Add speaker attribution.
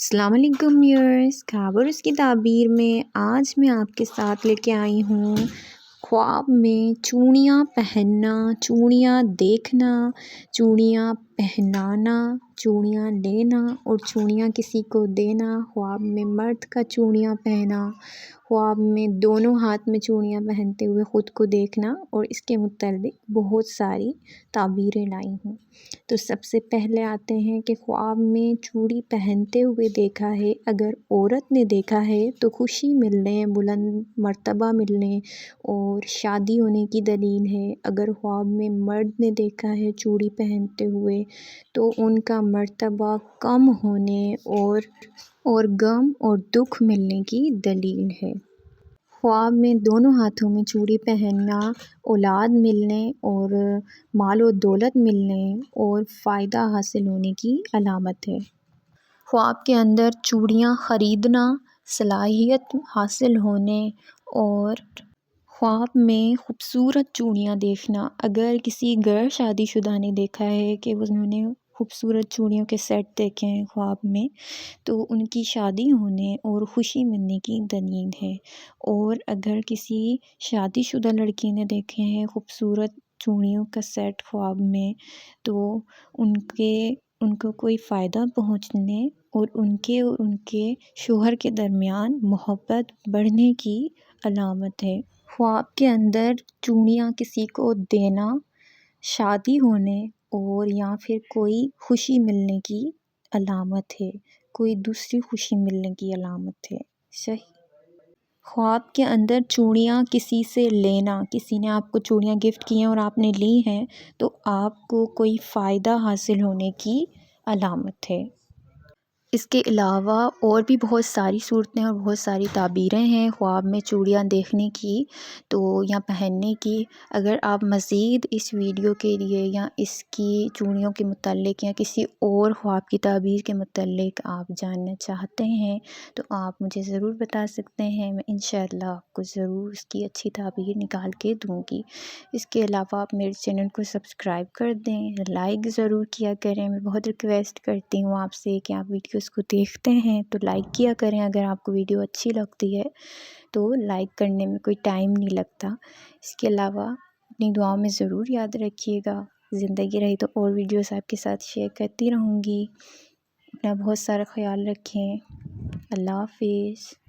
Speaker 1: السلام علیکم ویورز، خواب اور اس کی تعبیر میں آج میں آپ کے ساتھ لے کے آئی ہوں خواب میں چوڑیاں پہننا، چوڑیاں دیکھنا، چوڑیاں پہنانا، چوڑیاں لینا اور چوڑیاں کسی کو دینا۔ خواب میں مرد کا چوڑیاں پہنا، خواب میں دونوں ہاتھ میں چوڑیاں پہنتے ہوئے خود کو دیکھنا، اور اس کے متعلق بہت ساری تعبیریں لائی ہوں۔ تو سب سے پہلے آتے ہیں کہ خواب میں چوڑی پہنتے ہوئے دیکھا ہے، اگر عورت نے دیکھا ہے تو خوشی ملنے، بلند مرتبہ ملنے اور شادی ہونے کی دلیل ہے۔ اگر خواب میں مرد نے دیکھا ہے چوڑی پہنتے ہوئے تو ان کا مرتبہ کم ہونے اور غم اور دکھ ملنے کی دلیل ہے۔ خواب میں دونوں ہاتھوں میں چوڑی پہننا اولاد ملنے اور مال و دولت ملنے اور فائدہ حاصل ہونے کی علامت ہے۔ خواب کے اندر چوڑیاں خریدنا صلاحیت حاصل ہونے، اور خواب میں خوبصورت چوڑیاں دیکھنا، اگر کسی غیر شادی شدہ نے دیکھا ہے کہ انہوں نے خوبصورت چوڑیوں کے سیٹ دیکھے ہیں خواب میں، تو ان کی شادی ہونے اور خوشی ملنے کی دلیل ہے۔ اور اگر کسی شادی شدہ لڑکی نے دیکھے ہیں خوبصورت چوڑیوں کا سیٹ خواب میں، تو ان کو کوئی فائدہ پہنچنے اور ان کے شوہر کے درمیان محبت بڑھنے کی علامت ہے۔ خواب کے اندر چوڑیاں کسی کو دینا شادی ہونے اور یا پھر کوئی خوشی ملنے کی علامت ہے، کوئی دوسری خوشی ملنے کی علامت ہے۔ صحیح۔ خواب کے اندر چوڑیاں کسی سے لینا، کسی نے آپ کو چوڑیاں گفٹ کی ہیں اور آپ نے لی ہیں تو آپ کو کوئی فائدہ حاصل ہونے کی علامت ہے۔ اس کے علاوہ اور بھی بہت ساری صورتیں اور بہت ساری تعبیریں ہیں خواب میں چوڑیاں دیکھنے کی تو یا پہننے کی۔ اگر آپ مزید اس ویڈیو کے لیے یا اس کی چوڑیوں کے متعلق یا کسی اور خواب کی تعبیر کے متعلق آپ جاننا چاہتے ہیں تو آپ مجھے ضرور بتا سکتے ہیں، میں انشاءاللہ آپ کو ضرور اس کی اچھی تعبیر نکال کے دوں گی۔ اس کے علاوہ آپ میرے چینل کو سبسکرائب کر دیں، لائک ضرور کیا کریں۔ میں بہت ریکویسٹ کرتی ہوں آپ سے کہ آپ ویڈیوز کو دیکھتے ہیں تو لائک کیا کریں، اگر آپ کو ویڈیو اچھی لگتی ہے تو لائک کرنے میں کوئی ٹائم نہیں لگتا۔ اس کے علاوہ اپنی دعاؤں میں ضرور یاد رکھیے گا۔ زندگی رہی تو اور ویڈیوز آپ کے ساتھ شیئر کرتی رہوں گی۔ اپنا بہت سارا خیال رکھیں۔ اللہ حافظ۔